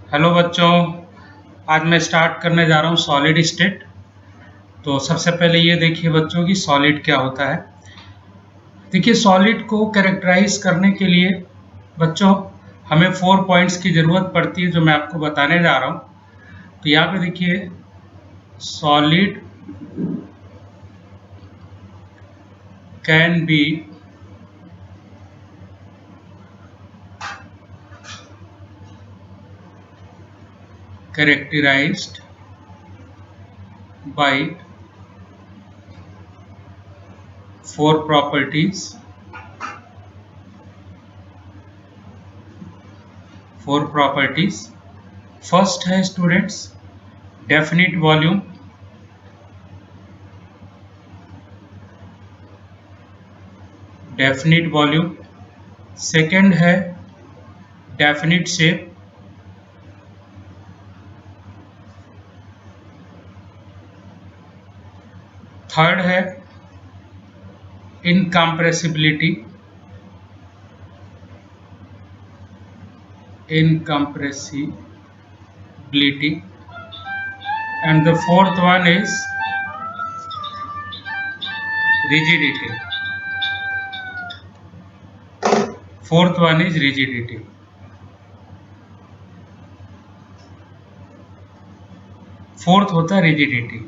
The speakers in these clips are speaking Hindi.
हेलो बच्चों, आज मैं स्टार्ट करने जा रहा हूँ सॉलिड स्टेट। तो सबसे पहले ये देखिए बच्चों कि सॉलिड क्या होता है। देखिए सॉलिड को कैरेक्टराइज करने के लिए बच्चों हमें 4 पॉइंट्स की ज़रूरत पड़ती है जो मैं आपको बताने जा रहा हूँ। तो यहाँ पे देखिए solid can be characterized by 4 properties. 4 properties. First है students definite volume, definite volume. Second है डेफिनिट शेप, थर्ड है incompressibility, incompressibility, and the fourth one is rigidity. Fourth one is rigidity. Fourth होता है रिजिडिटी।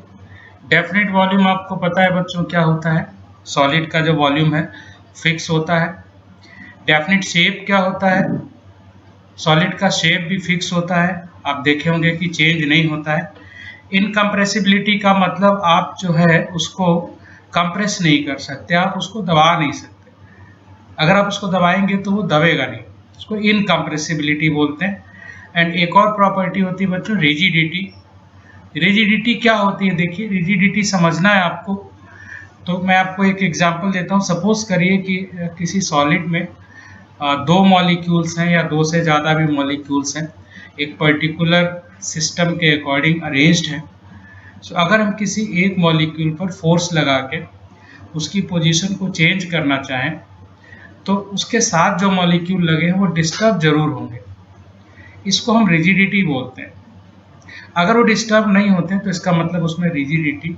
डेफिनेट वॉल्यूम आपको पता है बच्चों क्या होता है, सॉलिड का जो वॉल्यूम है फिक्स होता है। डेफिनेट शेप क्या होता है, सॉलिड का शेप भी फिक्स होता है, आप देखे होंगे कि चेंज नहीं होता है। इनकम्प्रेसिबिलिटी का मतलब आप जो है उसको कंप्रेस नहीं कर सकते, आप उसको दबा नहीं सकते। अगर आप उसको दबाएंगे तो वो दबेगा नहीं, उसको इनकम्प्रेसिबिलिटी बोलते हैं। एंड एक और प्रॉपर्टी होती है बच्चों रिजिडिटी। रिजिडिटी क्या होती है, देखिए रिजिडिटी समझना है आपको तो मैं आपको एक एग्जांपल देता हूँ। सपोज करिए कि किसी सॉलिड में 2 मॉलिक्यूल्स हैं या 2 से ज़्यादा भी मॉलिक्यूल्स हैं, एक पर्टिकुलर सिस्टम के अकॉर्डिंग अरेंज्ड हैं। सो अगर हम किसी एक मॉलिक्यूल पर फोर्स लगा के उसकी पोजीशन को चेंज करना चाहें तो उसके साथ जो मॉलिक्यूल लगे हैं वो डिस्टर्ब जरूर होंगे, इसको हम रिजिडिटी बोलते हैं। अगर वो डिस्टर्ब नहीं होते तो इसका मतलब उसमें रिजिडिटी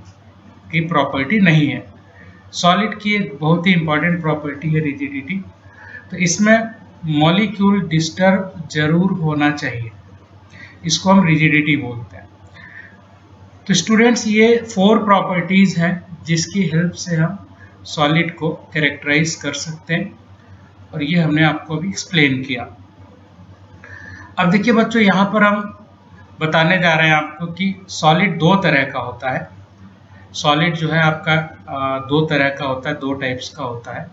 की प्रॉपर्टी नहीं है। सॉलिड की एक बहुत ही इंपॉर्टेंट प्रॉपर्टी है रिजिडिटी। तो इसमें मॉलिक्यूल डिस्टर्ब जरूर होना चाहिए, इसको हम रिजिडिटी बोलते हैं। तो स्टूडेंट्स ये 4 प्रॉपर्टीज हैं जिसकी हेल्प से हम सॉलिड को कैरेक्टराइज कर सकते हैं और ये हमने आपको अभी एक्सप्लेन किया। अब देखिए बच्चों यहाँ पर हम बताने जा रहे हैं आपको कि सॉलिड 2 तरह का होता है। सॉलिड जो है आपका 2 तरह का होता है, 2 टाइप्स का होता है।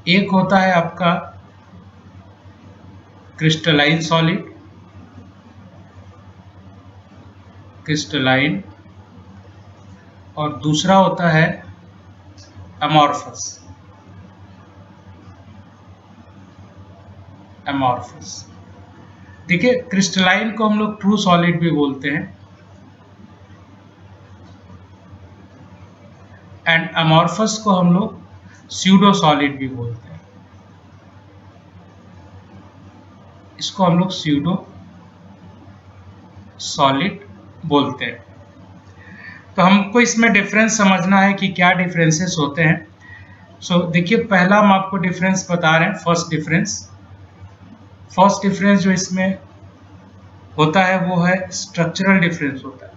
एक होता है आपका क्रिस्टलाइन सॉलिड, क्रिस्टलाइन, और दूसरा होता है अमॉर्फस, अमॉर्फस। देखिए क्रिस्टलाइन को हम लोग ट्रू सॉलिड भी बोलते हैं एंड अमॉर्फस को हम लोग स्यूडो सॉलिड भी बोलते हैं, इसको हम लोग स्यूडो सॉलिड बोलते हैं। तो हमको इसमें डिफरेंस समझना है कि क्या डिफरेंसेस होते हैं। सो देखिए पहला हम आपको डिफरेंस बता रहे हैं, फर्स्ट डिफरेंस जो इसमें होता है वो है स्ट्रक्चरल डिफरेंस होता है।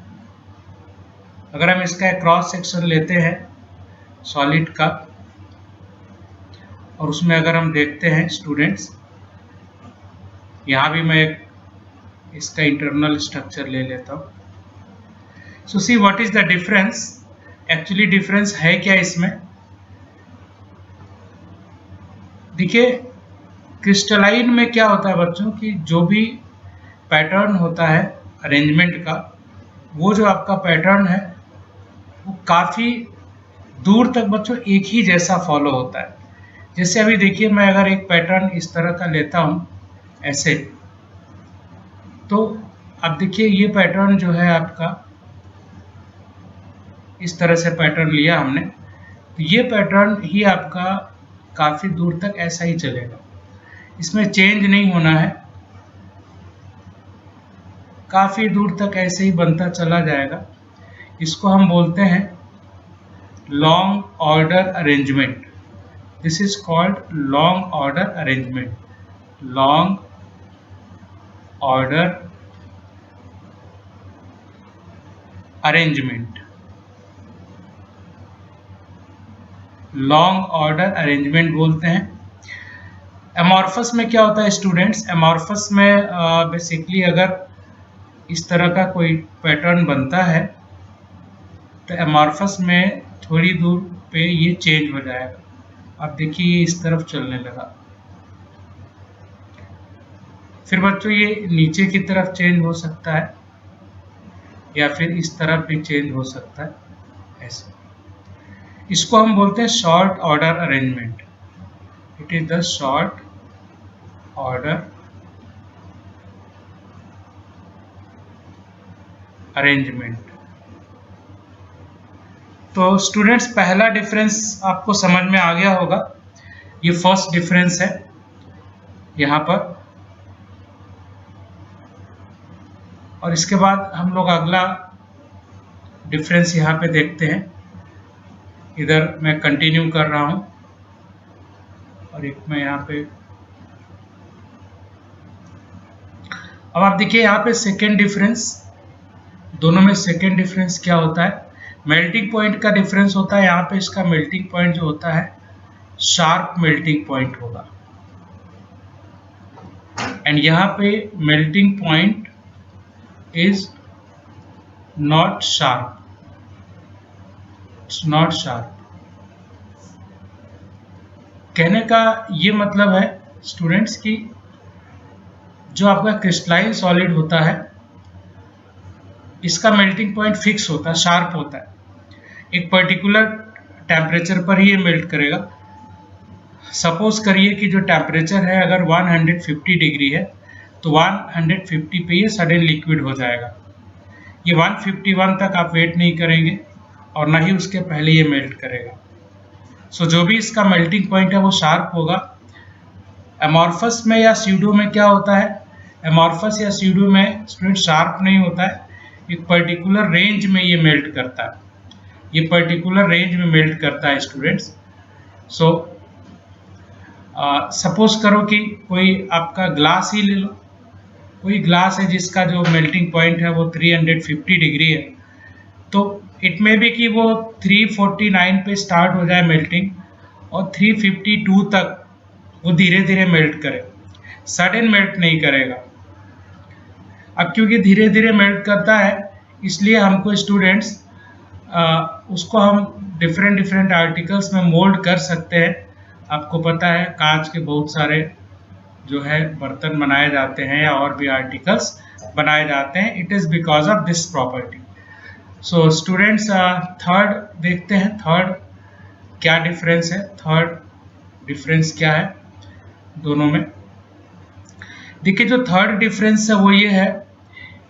अगर हम इसका क्रॉस सेक्शन लेते हैं सॉलिड का और उसमें अगर हम देखते हैं स्टूडेंट्स, यहाँ भी मैं एक इसका इंटरनल स्ट्रक्चर ले लेता हूँ। So see what is the difference, actually difference है क्या इसमें। देखिए क्रिस्टलाइन में क्या होता है बच्चों कि जो भी पैटर्न होता है अरेंजमेंट का, वो जो आपका पैटर्न है वो काफ़ी दूर तक बच्चों एक ही जैसा फॉलो होता है। जैसे अभी देखिए मैं अगर एक पैटर्न इस तरह का लेता हूँ ऐसे, तो अब देखिए ये पैटर्न जो है आपका इस तरह से पैटर्न लिया हमने, तो ये पैटर्न ही आपका काफ़ी दूर तक ऐसा ही चलेगा, इसमें चेंज नहीं होना है। काफ़ी दूर तक ऐसे ही बनता चला जाएगा। इसको हम बोलते हैं long order arrangement. This is called long order arrangement. Long order arrangement, long order arrangement बोलते हैं। एमॉर्फस में क्या होता है स्टूडेंट्स? एमॉर्फस में बेसिकली अगर इस तरह का कोई पैटर्न बनता है तो एमॉर्फस में थोड़ी दूर पे ये चेंज हो जाएगा। अब देखिए ये इस तरफ चलने लगा, फिर बच्चों ये नीचे की तरफ चेंज हो सकता है या फिर इस तरफ भी चेंज हो सकता है, ऐसे। इसको हम बोलते हैं short order arrangement. It is the short order arrangement. तो स्टूडेंट्स पहला डिफरेंस आपको समझ में आ गया होगा। ये फर्स्ट डिफरेंस है यहाँ पर, और इसके बाद हम लोग अगला डिफरेंस यहाँ पे देखते हैं। इधर मैं कंटिन्यू कर रहा हूँ और एक मैं यहाँ पे, अब आप देखिए यहाँ पे सेकेंड डिफरेंस, दोनों में सेकेंड डिफरेंस क्या होता है? मेल्टिंग पॉइंट का डिफरेंस होता है। यहाँ पे इसका मेल्टिंग पॉइंट जो होता है शार्प मेल्टिंग पॉइंट होगा, एंड यहाँ पे melting point is not sharp, it's not sharp. कहने का ये मतलब है स्टूडेंट्स कि जो आपका क्रिस्टलाइन सॉलिड होता है इसका मेल्टिंग पॉइंट फिक्स होता है, शार्प होता है। एक पर्टिकुलर टेम्परेचर पर ही ये मेल्ट करेगा। सपोज करिए कि जो टेम्परेचर है अगर 150 डिग्री है तो 150 पे ये सडन लिक्विड हो जाएगा। ये 151 तक आप वेट नहीं करेंगे और ना ही उसके पहले ये मेल्ट करेगा। सो जो भी इसका मेल्टिंग पॉइंट है वो शार्प होगा। एमॉर्फस में या स्यूडो में क्या होता है? एमॉर्फस या स्यूडो में स्टूडेंट शार्प नहीं होता है, एक पर्टिकुलर रेंज में ये मेल्ट करता है, ये पर्टिकुलर रेंज में मेल्ट करता है स्टूडेंट्स। सो सपोज करो कि कोई आपका ग्लास ही ले लो, कोई ग्लास है जिसका जो मेल्टिंग पॉइंट है वो 350 डिग्री है, तो इट मे बी कि वो 349 पे स्टार्ट हो जाए मेल्टिंग और 352 तक वो धीरे धीरे मेल्ट करे, सडन मेल्ट नहीं करेगा। अब क्योंकि धीरे धीरे मेल्ट करता है इसलिए हमको स्टूडेंट्स उसको हम डिफरेंट डिफरेंट आर्टिकल्स में मोल्ड कर सकते हैं। आपको पता है कांच के बहुत सारे जो है बर्तन बनाए जाते हैं या और भी आर्टिकल्स बनाए जाते हैं, it is because of this property. So students third देखते हैं, थर्ड क्या डिफरेंस है, थर्ड डिफरेंस क्या है दोनों में। देखिए जो थर्ड डिफरेंस है वो ये है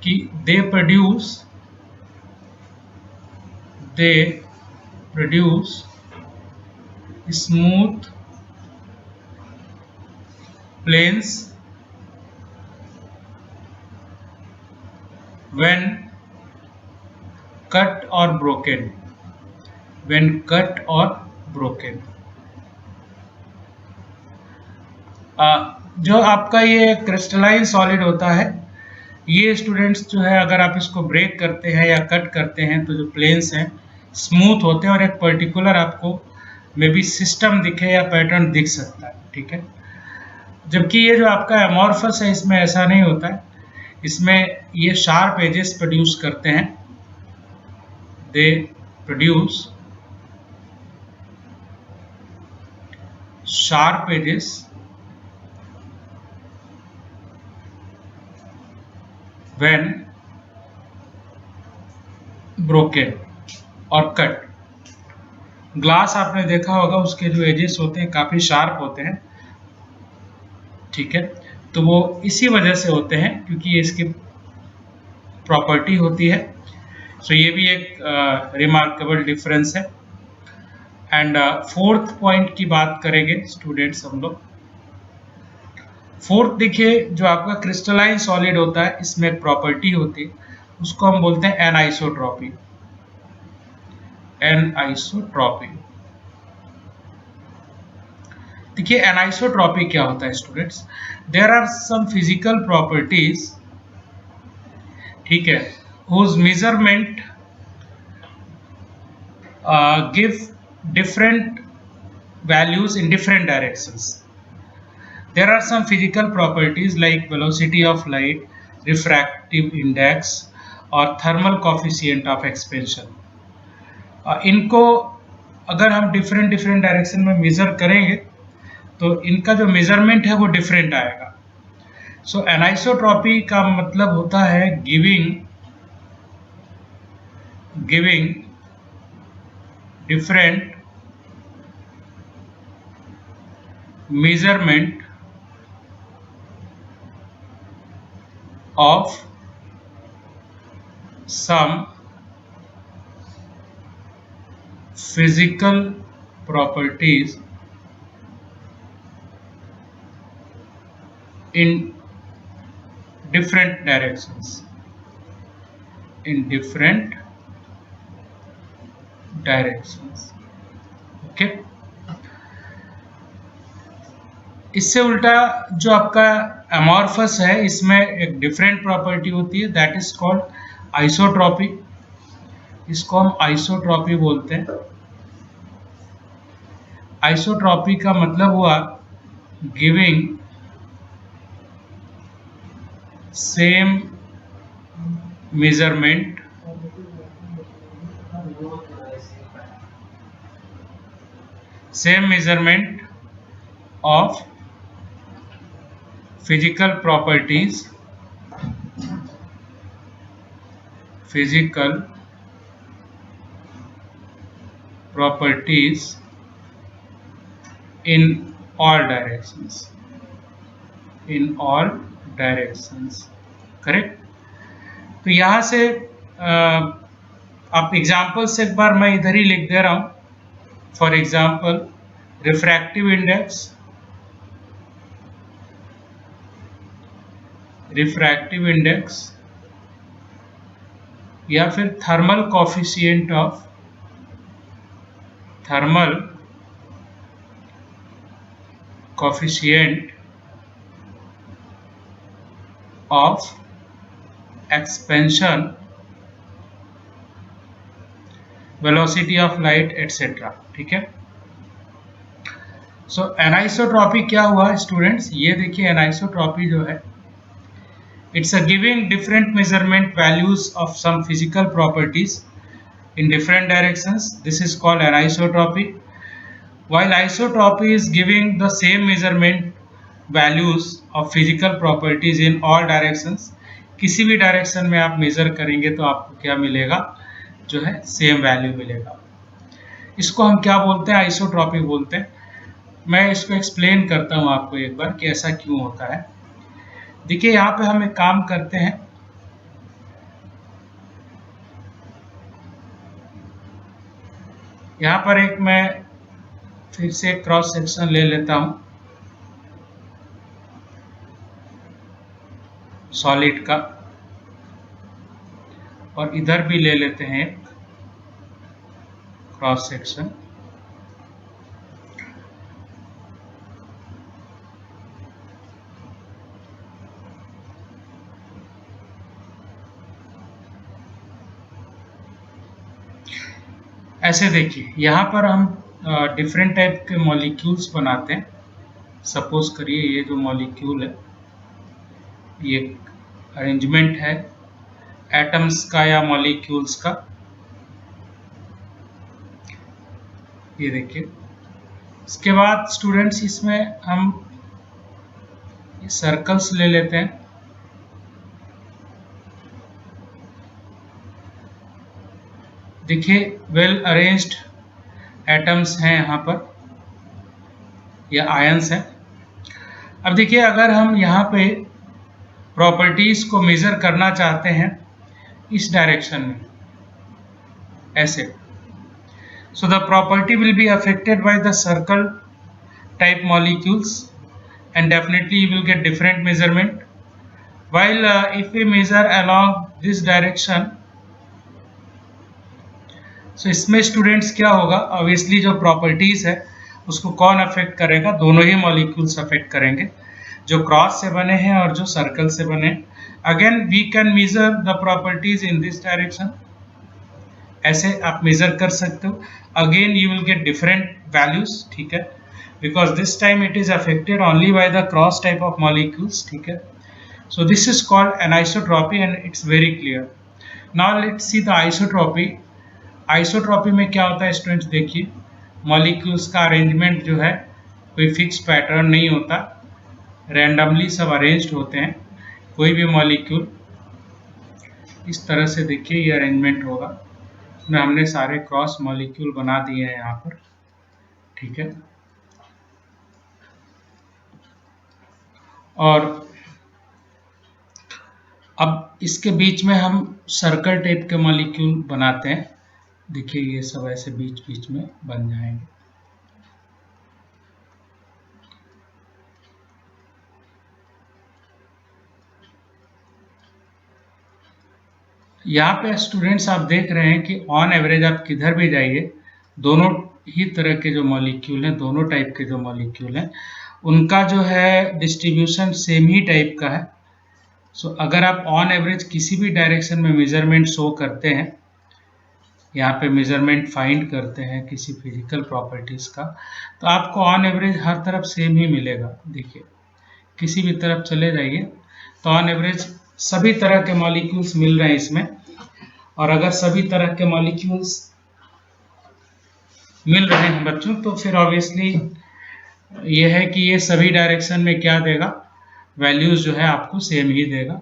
कि they produce smooth planes when cut or broken, when cut or broken. जो आपका ये क्रिस्टलाइन सॉलिड होता है ये स्टूडेंट्स जो है अगर आप इसको ब्रेक करते हैं या कट करते हैं तो जो प्लेन्स हैं स्मूथ होते हैं और एक पर्टिकुलर आपको मे बी सिस्टम दिखे या पैटर्न दिख सकता है, ठीक है। जबकि ये जो आपका एमॉर्फस है इसमें ऐसा नहीं होता है, इसमें ये शार्प एजेस प्रोड्यूस करते हैं, they produce sharp edges when broken or cut. Glass आपने देखा होगा उसके जो एजेस होते हैं काफ़ी शार्प होते हैं, ठीक है, तो वो इसी वजह से होते हैं क्योंकि ये इसकी प्रॉपर्टी होती है। सो ये भी एक रिमार्केबल डिफरेंस है। एंड फोर्थ पॉइंट की बात करेंगे स्टूडेंट्स हम लोग। फोर्थ देखिए, जो आपका क्रिस्टलाइन सॉलिड होता है, इसमें एक प्रॉपर्टी होती है, उसको हम बोलते हैं एनाइसोट्रॉपी। एनाइसोट्रॉपी, देखिए एनाइसोट्रॉपी क्या होता है students, there are some physical properties, ठीक है, whose measurement give different values in different directions. There are some physical properties like velocity of light, refractive index और thermal coefficient of expansion. इनको अगर हम डिफरेंट डिफरेंट डायरेक्शन में मेजर करेंगे तो इनका जो मेजरमेंट है वो डिफरेंट आएगा। सो एनाइसोट्रॉपी का मतलब होता है giving different measurement of some physical properties in different directions, okay. इससे उल्टा जो आपका एमॉर्फस है, इसमें एक डिफरेंट प्रॉपर्टी होती है, दैट इज कॉल्ड आइसोट्रॉपी। इसको हम आइसोट्रॉपी बोलते हैं। आइसोट्रॉपी का मतलब हुआ giving same measurement of physical properties in all directions, correct. तो यहां से आप एग्जाम्पल से एक बार मैं इधर ही लिख दे रहा हूं। फॉर एग्जाम्पल रिफ्रैक्टिव इंडेक्स या फिर thermal coefficient of expansion, velocity of light etcetera, ठीक है। सो एनाइसोट्रॉपी क्या हुआ स्टूडेंट्स, ये देखिए एनाइसोट्रॉपी जो है, it's a giving different measurement values of some physical properties in different directions. This is called anisotropy. While isotropy is giving the same measurement values of physical properties in all directions. किसी भी डायरेक्शन में आप मेजर करेंगे तो आपको क्या मिलेगा, जो है सेम वैल्यू मिलेगा। इसको हम क्या बोलते हैं, आइसोट्रॉपी बोलते हैं। मैं इसको एक्सप्लेन करता हूँ आपको एक बार कि ऐसा क्यों होता है। देखिए यहाँ पे हम एक काम करते हैं, यहाँ पर एक मैं फिर से क्रॉस सेक्शन ले लेता हूं सॉलिड का, और इधर भी ले लेते हैं एक क्रॉस सेक्शन। ऐसे देखिए यहाँ पर हम डिफरेंट टाइप के मॉलिक्यूल्स बनाते हैं। सपोज करिए ये जो मॉलिक्यूल है, ये अरेंजमेंट है एटम्स का या मॉलिक्यूल्स का। ये देखिए, इसके बाद स्टूडेंट्स इसमें हम सर्कल्स ले लेते हैं। देखिए वेल अरेंज्ड एटम्स हैं यहाँ पर, या आयंस हैं। अब देखिए अगर हम यहाँ पे प्रॉपर्टीज को मेजर करना चाहते हैं इस डायरेक्शन में, ऐसे, so the property will be affected by the circle type molecules and definitely you will get different measurement. While if we measure along this direction, so इसमें स्टूडेंट्स क्या होगा, ऑब्वियसली जो प्रॉपर्टीज है उसको कौन अफेक्ट करेगा, दोनों ही मॉलिक्यूल्स अफेक्ट करेंगे, जो क्रॉस से बने हैं और जो सर्कल से बने हैं. Again we can measure the properties in this direction, ऐसे आप मेजर कर सकते हो. Again you will get different values, ठीक है, because this time it is affected only by the cross type of molecules, ठीक है. So this is called anisotropy and it's very clear. Now let's see the isotropy. Isotropy में क्या होता है स्टूडेंट्स, देखिए मॉलिक्यूल्स का अरेंजमेंट जो है कोई फिक्स पैटर्न नहीं होता, रैंडमली सब अरेंज्ड होते हैं. कोई भी मॉलिक्यूल इस तरह से देखिए ये अरेंजमेंट होगा, उसमें हमने सारे क्रॉस मॉलिक्यूल बना दिए हैं यहाँ पर, ठीक है. और अब इसके बीच में हम सर्कल टाइप के मॉलिक्यूल बनाते हैं, देखिए ये सब ऐसे बीच बीच में बन जाएंगे. यहाँ पे स्टूडेंट्स आप देख रहे हैं कि ऑन एवरेज आप किधर भी जाइए, दोनों ही तरह के जो मॉलिक्यूल हैं, दोनों टाइप के जो मॉलिक्यूल हैं, उनका जो है डिस्ट्रीब्यूशन सेम ही टाइप का है. सो अगर आप ऑन एवरेज किसी भी डायरेक्शन में मेजरमेंट शो करते हैं, यहाँ पे मेजरमेंट फाइंड करते हैं किसी फिजिकल प्रॉपर्टीज का, तो आपको ऑन एवरेज हर तरफ सेम ही मिलेगा. देखिए किसी भी तरफ चले जाइए तो ऑन एवरेज सभी तरह के मॉलिक्यूल्स मिल रहे हैं इसमें. और अगर सभी तरह के मॉलिक्यूल्स मिल रहे हैं बच्चों, तो फिर ऑब्वियसली ये है कि ये सभी डायरेक्शन में क्या देगा, वैल्यूज जो है आपको सेम ही देगा,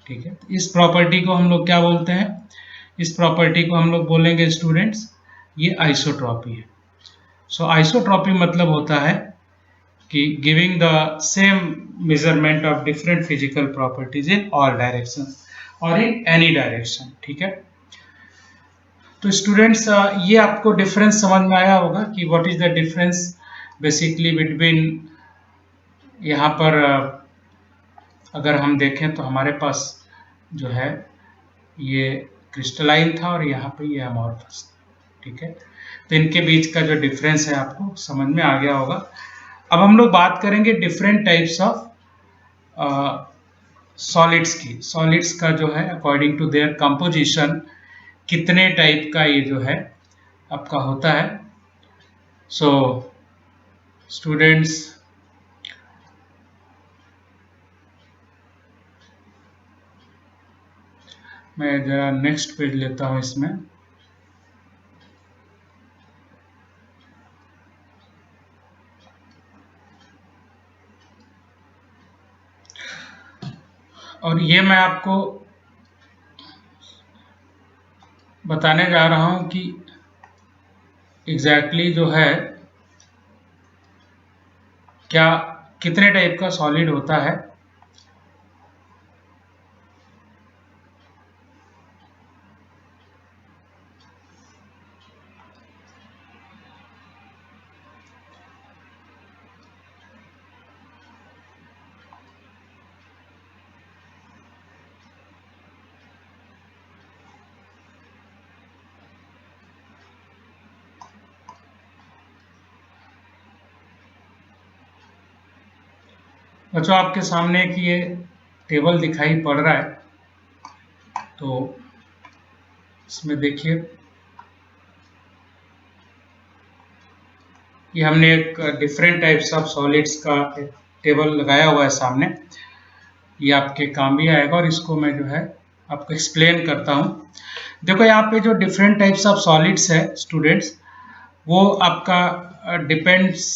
ठीक है. इस प्रॉपर्टी को हम लोग क्या बोलते हैं, इस प्रॉपर्टी को हम लोग बोलेंगे स्टूडेंट्स ये आइसोट्रॉपी है. सो आइसोट्रॉपी मतलब होता है कि giving the same measurement of different physical properties in all direction और इन एनी डायरेक्शन, ठीक है. तो स्टूडेंट्स ये आपको डिफरेंस समझ में आया होगा कि what is the difference basically between, यहाँ पर अगर हम देखें तो हमारे पास जो है ये क्रिस्टलाइन था और यहाँ पे ये अमॉर्फस, ठीक है. तो इनके बीच का जो डिफरेंस है आपको समझ में आ गया होगा. अब हम लोग बात करेंगे डिफरेंट टाइप्स ऑफ सॉलिड्स की. सॉलिड्स का जो है अकॉर्डिंग टू देयर कंपोजिशन कितने टाइप का ये जो है आपका होता है. सो स्टूडेंट्स मैं जरा नेक्स्ट पेज लेता हूँ इसमें. और ये मैं आपको बताने जा रहा हूँ कि एग्जैक्टली जो है क्या कितने टाइप का सॉलिड होता है. बच्चों आपके सामने एक ये टेबल दिखाई पड़ रहा है, तो इसमें देखिए ये हमने एक डिफरेंट टाइप्स ऑफ सॉलिड्स का एक टेबल लगाया हुआ है सामने, ये आपके काम भी आएगा और इसको मैं जो है आपको एक्सप्लेन करता हूँ. देखो यहाँ पे जो डिफरेंट टाइप्स ऑफ सॉलिड्स है स्टूडेंट्स, वो आपका डिपेंड्स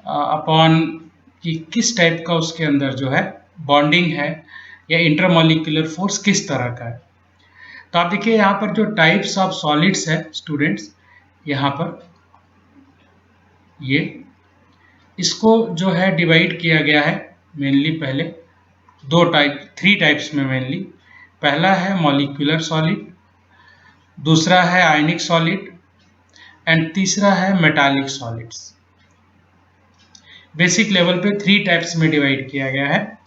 अपॉन कि किस टाइप का उसके अंदर जो है बॉन्डिंग है या इंटरमॉलिक्यूलर फोर्स किस तरह का है. तो आप देखिए यहाँ पर जो टाइप्स ऑफ सॉलिड्स है स्टूडेंट्स, यहाँ पर ये इसको जो है डिवाइड किया गया है मेनली पहले थ्री टाइप्स में मेनली. पहला है मॉलिक्यूलर सॉलिड, दूसरा है आयनिक सॉलिड एंड तीसरा है मेटालिक सॉलिड्स. बेसिक लेवल पे 3 टाइप्स में डिवाइड किया गया है,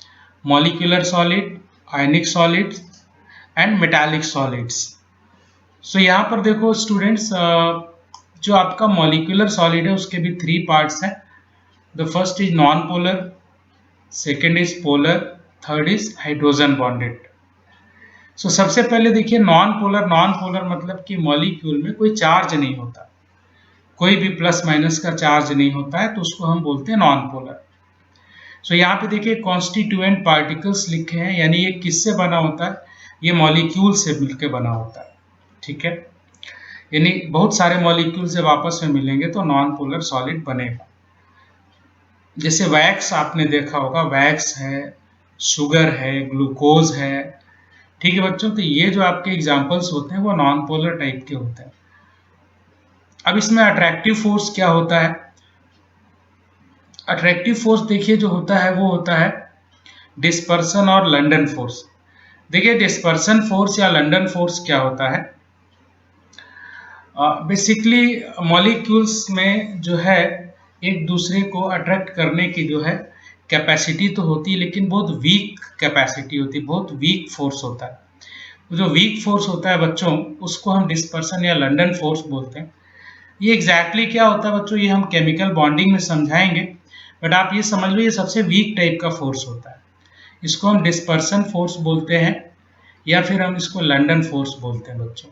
molecular solid, ionic solids and metallic solids. So यहाँ पर देखो स्टूडेंट्स, जो आपका मॉलिक्यूलर सॉलिड है उसके भी 3 पार्ट्स हैं। The first is non polar, second is polar, third is hydrogen bonded. So सबसे पहले देखिए नॉन पोलर। नॉन पोलर मतलब कि मॉलिक्यूल में कोई चार्ज नहीं होता, कोई भी प्लस माइनस का चार्ज नहीं होता है, तो उसको हम बोलते हैं नॉन पोलर। सो यहाँ पे देखिए कॉन्स्टिट्यूएंट पार्टिकल्स लिखे हैं, यानी ये किससे बना होता है, ये मॉलिक्यूल से मिलकर बना होता है, ठीक है। यानी बहुत सारे मॉलिक्यूल जब आपस में मिलेंगे तो नॉन पोलर सॉलिड बनेगा। जैसे वैक्स आपने देखा होगा, वैक्स है, शुगर है, ग्लूकोज है, ठीक है बच्चों। तो ये जो आपके एग्जाम्पल्स होते हैं वो नॉन पोलर टाइप के होते हैं। अब इसमें अट्रैक्टिव फोर्स क्या होता है? अट्रैक्टिव फोर्स देखिए जो होता है वो होता है डिस्पर्सन और लंडन फोर्स। देखिए डिस्पर्सन फोर्स या लंडन फोर्स क्या होता है? बेसिकली मॉलिक्यूल्स में जो है एक दूसरे को अट्रैक्ट करने की जो है कैपेसिटी तो होती है, लेकिन बहुत वीक कैपेसिटी होती है, बहुत वीक फोर्स होता है। जो वीक फोर्स होता है बच्चों, उसको हम डिस्पर्सन या लंडन फोर्स बोलते हैं। ये एग्जैक्टली क्या होता है बच्चों, ये हम केमिकल बॉन्डिंग में समझाएंगे, बट आप ये समझ लो ये सबसे वीक टाइप का फोर्स होता है। इसको हम डिस्पर्सन फोर्स बोलते हैं या फिर हम इसको लंडन फोर्स बोलते हैं बच्चों।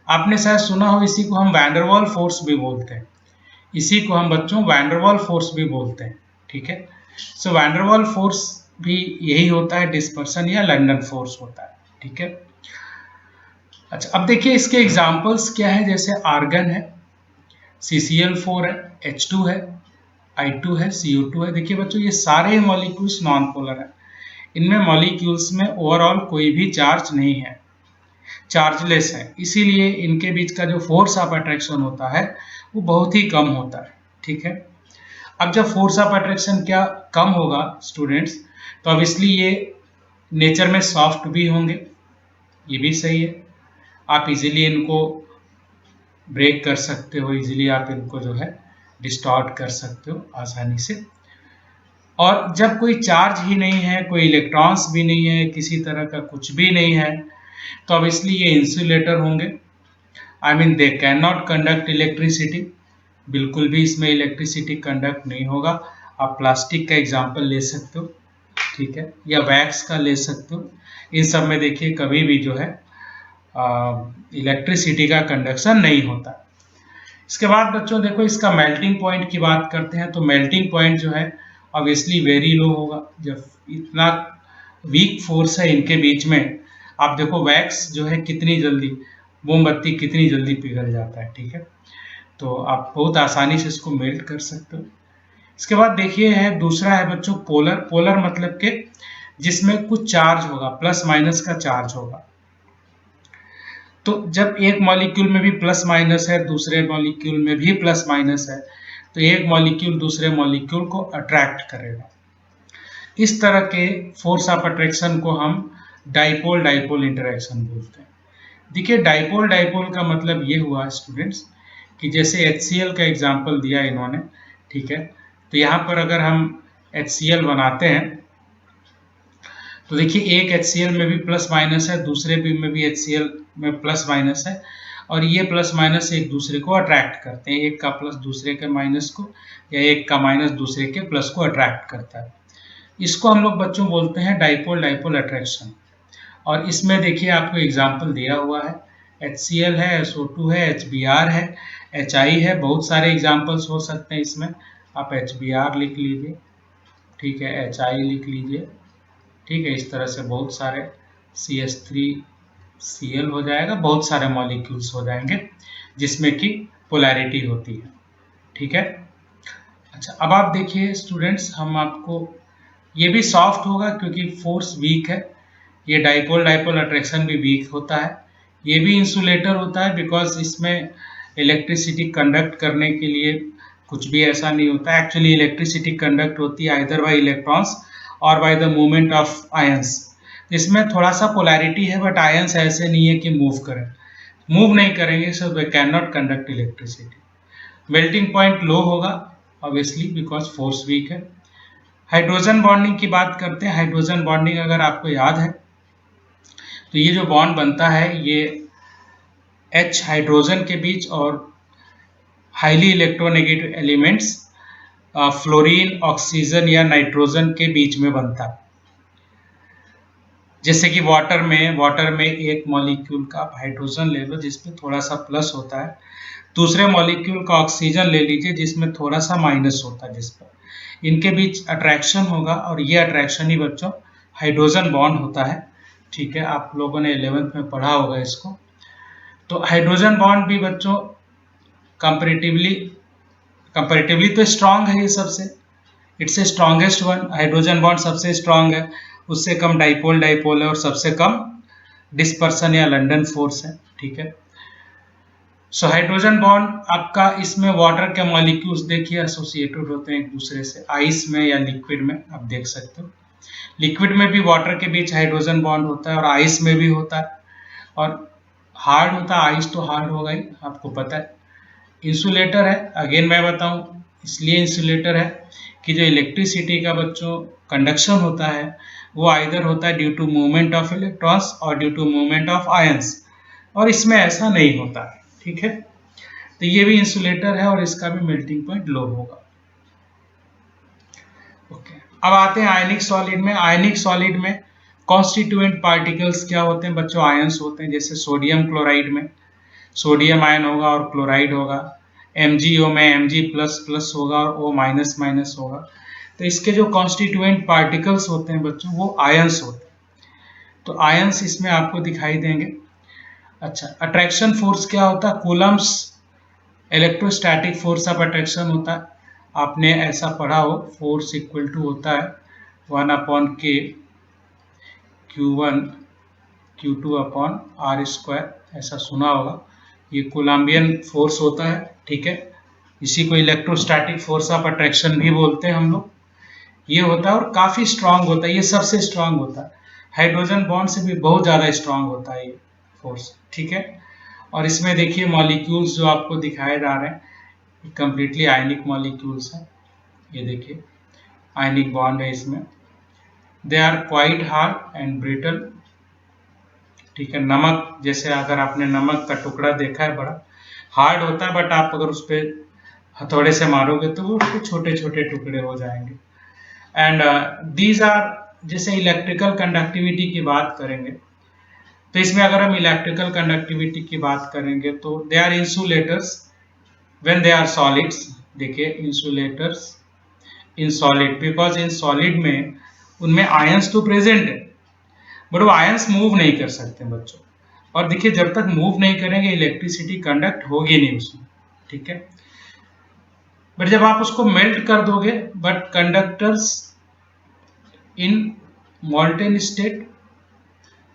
आपने शायद सुना हो इसी को हम वैंडरवाल फोर्स भी बोलते हैं, इसी को हम बच्चों वैंडरवाल फोर्स भी बोलते हैं, ठीक है। सो वैंडरवाल फोर्स भी यही होता है, डिस्पर्सन या लंडन फोर्स होता है, ठीक है। अच्छा अब देखिए इसके एग्जांपल्स क्या है, जैसे आर्गन है, CCl4 है, H2 है, I2 है, CO2 है। देखिए बच्चों ये सारे मॉलिक्यूल्स नॉन पोलर है, इनमें मॉलिक्यूल्स में ओवरऑल कोई भी चार्ज नहीं है, चार्जलेस है, इसीलिए इनके बीच का जो फोर्स ऑफ अट्रैक्शन होता है वो बहुत ही कम होता है, ठीक है। अब जब फोर्स ऑफ अट्रैक्शन क्या कम होगा स्टूडेंट्स, तो अब इसलिए ये नेचर में सॉफ्ट भी होंगे, ये भी सही है। आप इजीली इनको ब्रेक कर सकते हो, इजीली आप इनको जो है डिस्टॉर्ट कर सकते हो आसानी से। और जब कोई चार्ज ही नहीं है, कोई इलेक्ट्रॉन्स भी नहीं है, किसी तरह का कुछ भी नहीं है, तो अब इसलिए ये इंसुलेटर होंगे। I mean they can not conduct electricity, बिल्कुल भी इसमें इलेक्ट्रिसिटी कंडक्ट नहीं होगा। आप प्लास्टिक का एग्जांपल ले सकते हो, ठीक है, या वैक्स का ले सकते हो। इन सब में देखिए कभी भी जो है इलेक्ट्रिसिटी का कंडक्शन नहीं होता। इसके बाद बच्चों देखो इसका मेल्टिंग पॉइंट की बात करते हैं, तो मेल्टिंग पॉइंट जो है ऑब्वियसली वेरी लो होगा, जब इतना वीक फोर्स है इनके बीच में। आप देखो वैक्स जो है कितनी जल्दी, मोमबत्ती कितनी जल्दी पिघल जाता है, ठीक है। तो आप बहुत आसानी से इसको मेल्ट कर सकते हो। इसके बाद देखिए है दूसरा है बच्चों पोलर। पोलर मतलब के जिसमें कुछ चार्ज होगा, प्लस माइनस का चार्ज होगा। तो जब एक मॉलिक्यूल में भी प्लस माइनस है, दूसरे मॉलिक्यूल में भी प्लस माइनस है, तो एक मॉलिक्यूल दूसरे मॉलिक्यूल को अट्रैक्ट करेगा। इस तरह के फोर्स ऑफ अट्रैक्शन को हम डाइपोल डाइपोल इंटरेक्शन बोलते हैं। देखिए डाइपोल डाइपोल का मतलब ये हुआ स्टूडेंट्स कि जैसे HCl का एग्जांपल दिया इन्होंने, ठीक है। तो यहाँ पर अगर हम HCl बनाते हैं तो देखिए एक HCl में भी प्लस माइनस है, दूसरे भी में भी HCl में प्लस माइनस है, और ये प्लस माइनस एक दूसरे को अट्रैक्ट करते हैं, एक का प्लस दूसरे के माइनस को या एक का माइनस दूसरे के प्लस को अट्रैक्ट करता है। इसको हम लोग बच्चों बोलते हैं डाइपोल डाइपोल अट्रैक्शन। और इसमें देखिए आपको एग्जाम्पल दिया हुआ है, HCl है, SO2 है, HBr है, HI है, बहुत सारे एग्जाम्पल्स हो सकते हैं इसमें। आप HBr लिख लीजिए, ठीक है, HI लिख लीजिए, ठीक है। इस तरह से बहुत सारे CH3Cl हो जाएगा, बहुत सारे मॉलिक्यूल्स हो जाएंगे जिसमें कि पोलैरिटी होती है, ठीक है। अच्छा अब आप देखिए स्टूडेंट्स, हम आपको ये भी सॉफ्ट होगा क्योंकि फोर्स वीक है, ये डाइपोल डाइपोल अट्रैक्शन भी वीक होता है। ये भी इंसुलेटर होता है बिकॉज इसमें इलेक्ट्रिसिटी कंडक्ट करने के लिए कुछ भी ऐसा नहीं होता। एक्चुअली इलेक्ट्रिसिटी कंडक्ट होती है आइदर बाय इलेक्ट्रॉन्स और by the movement of ions. इसमें थोड़ा सा पोलैरिटी है, बट आयंस ऐसे नहीं है कि मूव करें, मूव नहीं करेंगे, so they can not conduct electricity. Melting point low होगा, ऑब्वियसली बिकॉज फोर्स वीक है। हाइड्रोजन बॉन्डिंग की बात करते हैं। हाइड्रोजन बॉन्डिंग अगर आपको याद है तो ये जो बॉन्ड बनता है ये H हाइड्रोजन के बीच और highly electronegative elements fluorine, oxygen या नाइट्रोजन के बीच में बनता है। जैसे कि वाटर में एक मॉलिक्यूल का हाइड्रोजन ले लो जिसमें थोड़ा सा प्लस होता है, दूसरे मॉलिक्यूल का ऑक्सीजन ले लीजिए जिसमें थोड़ा सा माइनस होता है, जिस पर इनके बीच अट्रैक्शन होगा और ये अट्रैक्शन ही बच्चों हाइड्रोजन बॉन्ड होता है। ठीक है, आप लोगों ने 11th में पढ़ा होगा इसको। तो हाइड्रोजन बॉन्ड भी बच्चों कंपैरेटिवली तो स्ट्रांग है, ये सबसे it's a strongest one. Hydrogen bond सबसे स्ट्रांग है, उससे कम डाइपोल है और सबसे कम डिस्पर्सन या लंडन फोर्स है। ठीक है, सो हाइड्रोजन बॉन्ड आपका इसमें वाटर के मॉलिक्यूल्स देखिए एसोसिएटेड होते हैं एक दूसरे से, आइस में या लिक्विड में आप देख सकते हो। लिक्विड में भी वाटर के बीच हाइड्रोजन बॉन्ड होता है और आइस में भी होता है, और हार्ड होता है, आइस तो हार्ड होगा ही, आपको पता है। इंसुलेटर है, अगेन मैं बताऊं इसलिए इंसुलेटर है कि जो इलेक्ट्रिसिटी का बच्चों कंडक्शन होता है वो आइदर होता है due to movement of electrons और due to movement of ions, और इसमें ऐसा नहीं होता है। ठीक है, तो ये भी इंसुलेटर है और इसका भी मेल्टिंग पॉइंट लो होगा। ओके, अब आते हैं आयनिक सॉलिड में। आयनिक सॉलिड में कॉन्स्टिट्यूएंट पार्टिकल्स क्या होते हैं बच्चों? आयंस होते हैं। जैसे सोडियम क्लोराइड में सोडियम आयन होगा और क्लोराइड होगा, MgO में Mg प्लस प्लस होगा और O माइनस माइनस होगा। तो इसके जो कॉन्स्टिट्यूएंट पार्टिकल्स होते हैं बच्चों वो आयंस होते हैं। तो आयंस इसमें आपको दिखाई देंगे। अच्छा, अट्रैक्शन फोर्स क्या होता है? Coulomb's electrostatic force of attraction होता है। आपने ऐसा पढ़ा हो, फोर्स इक्वल टू होता है 1/K Q1 Q2 upon R square, ऐसा सुना होगा। ये कोलम्बियन फोर्स होता है। ठीक है, इसी को इलेक्ट्रोस्टैटिक फोर्स ऑफ अट्रैक्शन भी बोलते हैं हम लोग। ये होता है और काफी स्ट्रांग होता है, ये सबसे स्ट्रांग होता है। हाइड्रोजन बॉन्ड से भी बहुत ज्यादा स्ट्रांग होता है ये फोर्स। ठीक है, और इसमें देखिए मॉलिक्यूल्स जो आपको दिखाए जा रहे हैं कंप्लीटली आयनिक मॉलिक्यूल्स हैं। ये देखिए आयनिक बॉन्ड है इसमें, they are quite hard and brittle. ठीक है, नमक जैसे अगर आपने नमक का टुकड़ा देखा है बड़ा हार्ड होता है, बट आप अगर उस पर हथौड़े से मारोगे तो वो उसके छोटे छोटे टुकड़े हो जाएंगे। एंड दीज आर, जैसे इलेक्ट्रिकल कंडक्टिविटी की बात करेंगे तो इसमें अगर हम इलेक्ट्रिकल कंडक्टिविटी की बात करेंगे तो they are insulators when they are solids. देखिए insulators in solid, because in solid में उनमें आयंस तो प्रेजेंट है बट वो आयंस मूव नहीं कर सकते बच्चों। और देखिए जब तक मूव नहीं करेंगे इलेक्ट्रिसिटी कंडक्ट होगी नहीं उसमें। ठीक है, बट जब आप उसको मेल्ट कर दोगे, but conductors in molten state,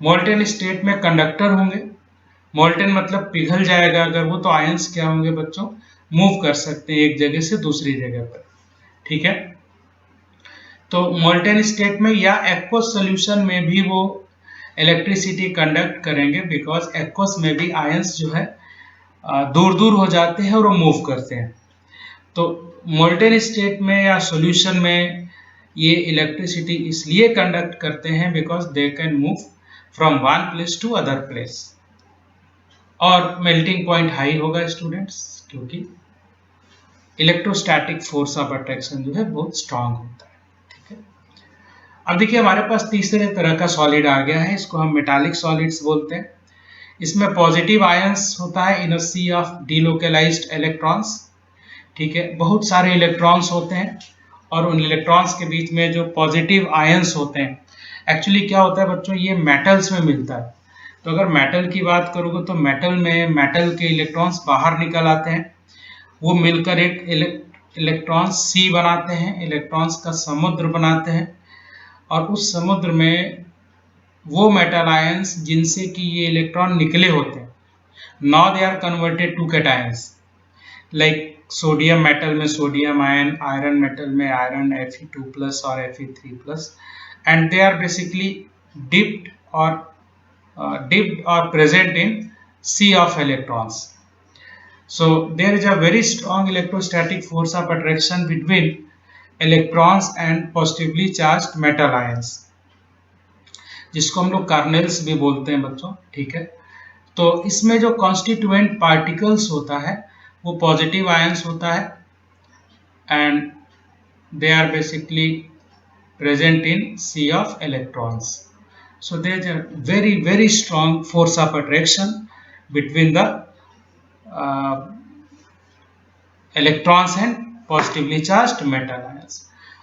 molten state में कंडक्टर होंगे। मोल्टेन मतलब पिघल जाएगा अगर वो, तो आयंस क्या होंगे बच्चों? मूव कर सकते हैं एक जगह से दूसरी जगह पर। ठीक है, तो मोल्टेन स्टेट में या एक्वस सोल्यूशन में भी वो इलेक्ट्रिसिटी कंडक्ट करेंगे, बिकॉज एक्वस में भी आयंस जो है दूर दूर हो जाते हैं और वो मूव करते हैं। तो मोल्टेन स्टेट में या सॉल्यूशन में ये इलेक्ट्रिसिटी इसलिए कंडक्ट करते हैं because they can move from one place to other place. और मेल्टिंग पॉइंट हाई होगा स्टूडेंट्स, क्योंकि इलेक्ट्रोस्टैटिक फोर्स ऑफ अट्रैक्शन जो है बहुत स्ट्रांग होता है। ठीक है, अब देखिए हमारे पास तीसरे तरह का सॉलिड आ गया है, इसको हम मेटालिक सॉलिड्स बोलते हैं। इसमें पॉजिटिव आयंस होता है इन अ सी ऑफ डीलोकलाइज्ड इलेक्ट्रॉन्स। ठीक है, बहुत सारे इलेक्ट्रॉन्स होते हैं और उन इलेक्ट्रॉन्स के बीच में जो पॉजिटिव आयंस होते हैं, एक्चुअली क्या होता है बच्चों, ये मेटल्स में मिलता है। तो अगर मेटल की बात करोगे तो मेटल में मेटल के इलेक्ट्रॉन्स बाहर निकल आते हैं, वो मिलकर एक इलेक्ट्रॉन्स सी बनाते हैं, इलेक्ट्रॉन्स का समुद्र बनाते हैं। और उस समुद्र में वो मेटल आयंस जिनसे कि ये इलेक्ट्रॉन निकले होते हैं, now they are converted to cations. Like sodium metal में सोडियम आयन, आयरन मेटल में आयरन Fe2 प्लस और Fe3 plus, and they are basically dipped और present in sea of electrons. So there is a very strong electrostatic force of attraction between electrons and positively charged metal ions, जिसको हम लोग कार्नेल्स भी बोलते हैं बच्चों, ठीक है। तो इसमें जो कॉन्स्टिट्यूएंट पार्टिकल्स होता है वो पॉजिटिव आयंस होता है, and they are basically present in sea of electrons. So there is a very strong force of attraction between the electrons and positively charged metal ions,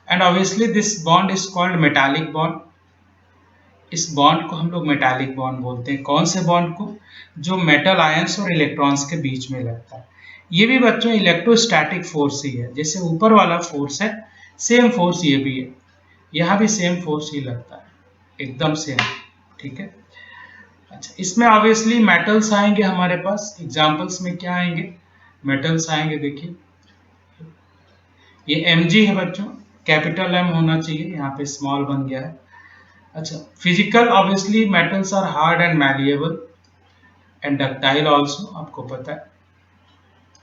and obviously this bond is called metallic bond. इस बॉन्ड को हम लोग मेटालिक बॉन्ड बोलते हैं। कौन से बॉन्ड को? जो मेटल आयंस और इलेक्ट्रॉन्स के बीच में लगता है। ये भी बच्चों इलेक्ट्रोस्टैटिक फोर्स ही है, जैसे ऊपर वाला फोर्स है सेम फोर्स ये भी है, यहाँ भी सेम फोर्स ही लगता है, एकदम सेम, ठीक है। अच्छा, इसमें ऑब्वियसली मेटल्स आएंगे हमारे पास। एग्जांपल्स में क्या आएंगे? मेटल्स आएंगे, देखिए ये Mg है बच्चों, कैपिटल M होना चाहिए, यहाँ पे स्मॉल बन गया है। अच्छा, physical obviously metals are hard and malleable and ductile also, आपको पता है,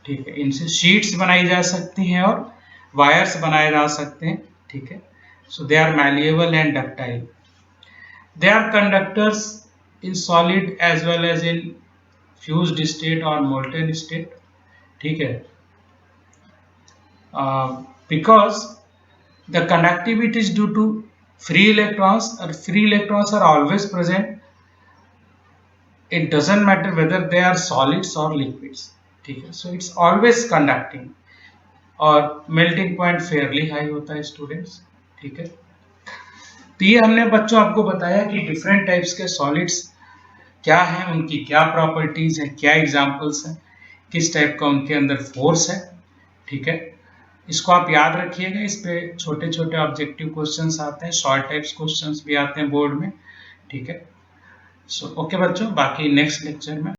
ठीक है। इनसे शीट्स बनाई जा सकती हैं और वायर्स बनाए जा सकते हैं, ठीक है। So they are malleable and ductile. They are conductors in solid as well as in fused state or molten state, ठीक है। Because the conductivity is due to free electrons, or free electrons are always present. It doesn't matter whether they are solids or liquids, ठीक है। So it's always conducting और melting point fairly high होता है स्टूडेंट्स, ठीक है। तो ये हमने बच्चों आपको बताया कि डिफरेंट टाइप्स के सॉलिड्स क्या हैं, उनकी क्या प्रॉपर्टीज हैं, क्या एग्जांपल्स हैं, किस टाइप का उनके अंदर फोर्स है, ठीक है। इसको आप याद रखिएगा, इस पे छोटे छोटे ऑब्जेक्टिव क्वेश्चंस आते हैं, शॉर्ट टाइप्स क्वेश्चंस भी आते हैं बोर्ड में, ठीक है। सो ओके बच्चों, बाकी नेक्स्ट लेक्चर में